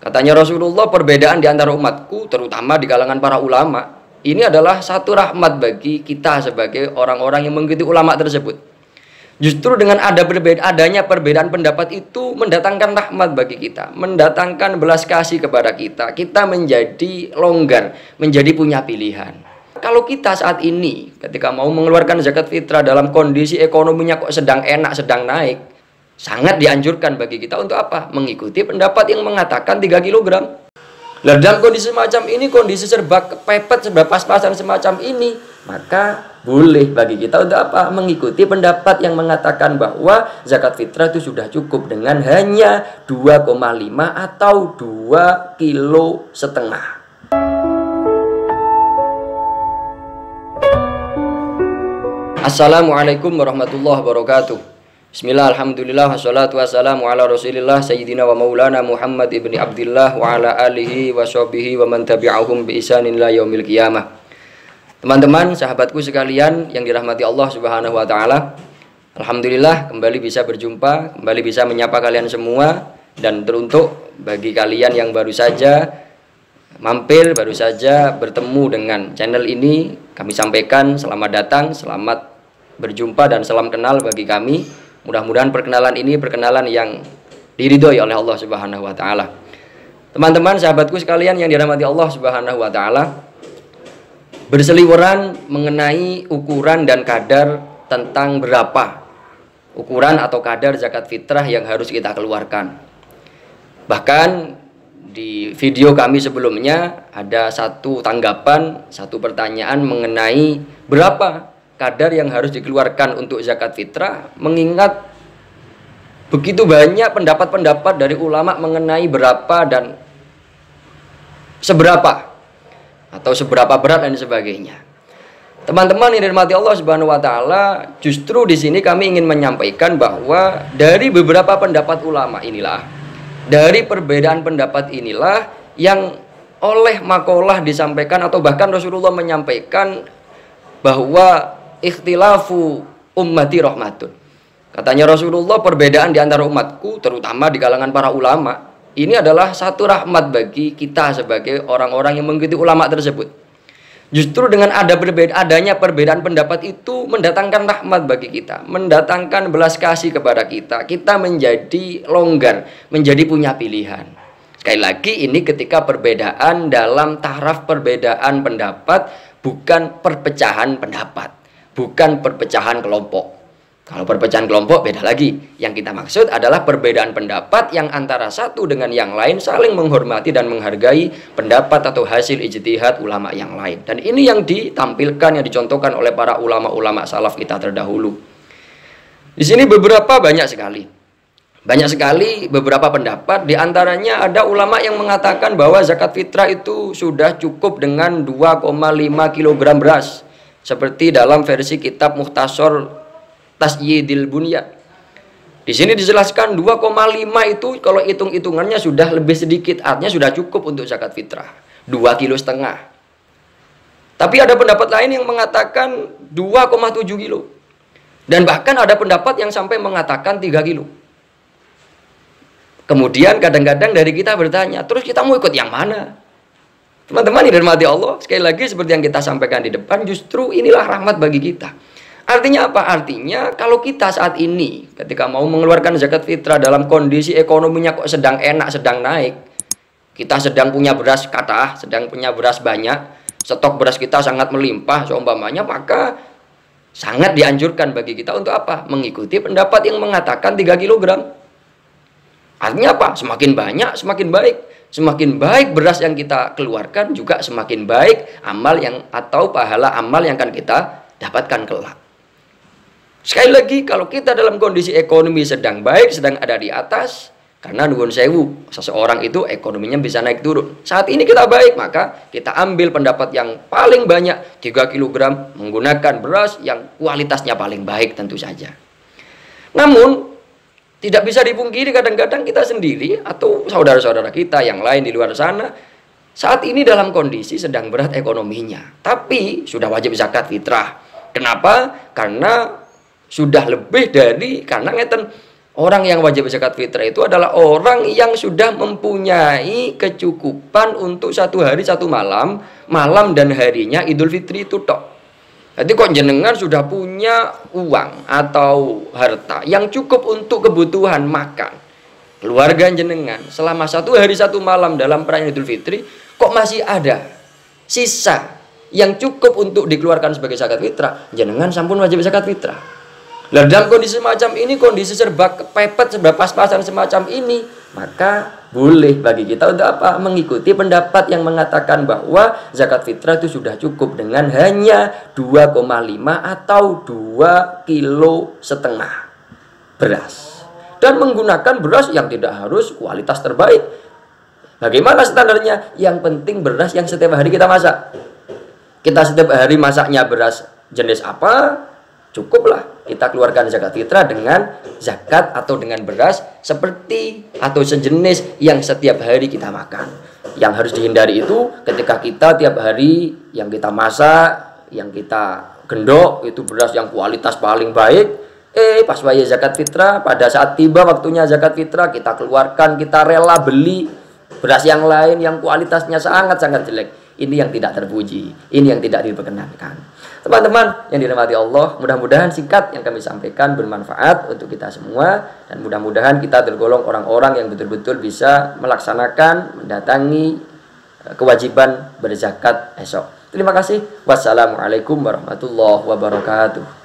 Katanya Rasulullah, perbedaan di antara umatku, terutama di kalangan para ulama, ini adalah satu rahmat bagi kita sebagai orang-orang yang mengikuti ulama tersebut. Justru dengan adanya perbedaan pendapat itu mendatangkan rahmat bagi kita, mendatangkan belas kasih kepada kita. Kita menjadi longgar, menjadi punya pilihan. Kalau kita saat ini ketika mau mengeluarkan zakat fitrah dalam kondisi ekonominya kok sedang enak, sedang naik, sangat dianjurkan bagi kita untuk apa? Mengikuti pendapat yang mengatakan 3 kilogram. Nah, dalam kondisi semacam ini, kondisi serba kepepet, serba pas-pasan semacam ini, maka boleh bagi kita untuk apa? Mengikuti pendapat yang mengatakan bahwa zakat fitrah itu sudah cukup dengan hanya 2,5 atau 2,5 kilo. Assalamualaikum warahmatullahi wabarakatuh. Bismillah, alhamdulillah, wassalatu wassalamu ala rasulillah sayyidina wa maulana Muhammad ibni Abdillah wa ala alihi wa sahbihi wa man tabi'ahum bi isanin la yaumil qiyamah. Teman-teman, sahabatku sekalian yang dirahmati Allah Subhanahu wa taala, alhamdulillah kembali bisa berjumpa, kembali bisa menyapa kalian semua. Dan teruntuk bagi kalian yang baru saja mampir, baru saja bertemu dengan channel ini, kami sampaikan selamat datang, selamat berjumpa dan salam kenal bagi kami. Mudah-mudahan perkenalan ini perkenalan yang diridhoi oleh Allah Subhanahu wa taala. Teman-teman, sahabatku sekalian yang dirahmati Allah Subhanahu wa taala, berseliweran mengenai ukuran dan kadar tentang berapa ukuran atau kadar zakat fitrah yang harus kita keluarkan. Bahkan di video kami sebelumnya ada satu tanggapan, satu pertanyaan mengenai berapa kadar yang harus dikeluarkan untuk zakat fitrah, mengingat begitu banyak pendapat-pendapat dari ulama mengenai berapa dan seberapa atau seberapa berat dan sebagainya. Teman-teman yang dirahmati Allah Subhanahu wa taala, justru di sini kami ingin menyampaikan bahwa dari beberapa pendapat ulama inilah, dari perbedaan pendapat inilah yang oleh makalah disampaikan atau bahkan Rasulullah menyampaikan bahwa ikhtilafu ummati rahmatun. Katanya Rasulullah, perbedaan di antara umatku, terutama di kalangan para ulama, ini adalah satu rahmat bagi kita sebagai orang-orang yang mengikuti ulama tersebut. Justru dengan adanya perbedaan pendapat itu mendatangkan rahmat bagi kita, mendatangkan belas kasih kepada kita. Kita menjadi longgar, menjadi punya pilihan. Sekali lagi, ini ketika perbedaan dalam taraf perbedaan pendapat, bukan perpecahan pendapat, bukan perpecahan kelompok. Kalau perpecahan kelompok beda lagi. Yang kita maksud adalah perbedaan pendapat yang antara satu dengan yang lain saling menghormati dan menghargai pendapat atau hasil ijtihad ulama yang lain. Dan ini yang ditampilkan, yang dicontohkan oleh para ulama-ulama salaf kita terdahulu. Di sini banyak sekali beberapa pendapat. Di antaranya ada ulama yang mengatakan bahwa zakat fitrah itu sudah cukup dengan 2,5 kg beras, seperti dalam versi kitab Mukhtasar Tasyidil Bunyan. Di sini dijelaskan 2,5 itu kalau hitung-hitungannya sudah lebih sedikit, artinya sudah cukup untuk zakat fitrah, 2,5 kilo. Tapi ada pendapat lain yang mengatakan 2,7 kilo. Dan bahkan ada pendapat yang sampai mengatakan 3 kilo. Kemudian kadang-kadang dari kita bertanya, terus kita mau ikut yang mana? Teman-teman yang dirahmati Allah, sekali lagi seperti yang kita sampaikan di depan, justru inilah rahmat bagi kita. Artinya apa? Artinya kalau kita saat ini ketika mau mengeluarkan zakat fitrah dalam kondisi ekonominya kok sedang enak, sedang naik, kita sedang punya beras kata, sedang punya beras banyak, stok beras kita sangat melimpah seumpamanya, maka sangat dianjurkan bagi kita untuk apa? Mengikuti pendapat yang mengatakan 3 kilogram. Artinya apa? Semakin banyak, semakin baik. Semakin baik beras yang kita keluarkan, juga semakin baik amal yang atau pahala amal yang akan kita dapatkan kelak. Sekali lagi, kalau kita dalam kondisi ekonomi sedang baik, sedang ada di atas, karena nuwun sewu, seseorang itu ekonominya bisa naik turun. Saat ini kita baik, maka kita ambil pendapat yang paling banyak, 3 kg, menggunakan beras yang kualitasnya paling baik tentu saja. Namun, tidak bisa dipungkiri kadang-kadang kita sendiri atau saudara-saudara kita yang lain di luar sana saat ini dalam kondisi sedang berat ekonominya, tapi sudah wajib zakat fitrah. Kenapa? Karena sudah lebih dari, karena ngeten, Orang yang wajib zakat fitrah itu adalah orang yang sudah mempunyai kecukupan untuk satu hari satu malam, malam dan harinya Idul Fitri itu tok. Jadi kok jenengan sudah punya uang atau harta yang cukup untuk kebutuhan makan keluarga jenengan selama satu hari satu malam dalam perayaan Idul Fitri, kok masih ada sisa yang cukup untuk dikeluarkan sebagai zakat fitrah, jenengan sampun wajib zakat fitrah. Nah, dalam kondisi semacam ini, kondisi serba kepepet, serba pas-pasan semacam ini, maka boleh bagi kita untuk apa? Mengikuti pendapat yang mengatakan bahwa zakat fitrah itu sudah cukup dengan hanya 2,5 atau 2,5 kilo beras. Dan menggunakan beras yang tidak harus kualitas terbaik. Bagaimana standarnya? Yang penting beras yang setiap hari kita masak. Kita setiap hari masaknya beras jenis apa? Cukuplah kita keluarkan zakat fitrah dengan zakat atau dengan beras seperti atau sejenis yang setiap hari kita makan. Yang harus dihindari itu ketika kita tiap hari yang kita masak, yang kita gendok itu beras yang kualitas paling baik. Pas waya zakat fitrah, pada saat tiba waktunya zakat fitrah, kita keluarkan, kita rela beli beras yang lain yang kualitasnya sangat-sangat jelek. Ini yang tidak terpuji, ini yang tidak diperkenankan. Teman-teman yang dirahmati Allah, mudah-mudahan singkat yang kami sampaikan bermanfaat untuk kita semua, dan mudah-mudahan kita tergolong orang-orang yang betul-betul bisa melaksanakan, mendatangi kewajiban berzakat esok. Terima kasih. Wassalamualaikum warahmatullahi wabarakatuh.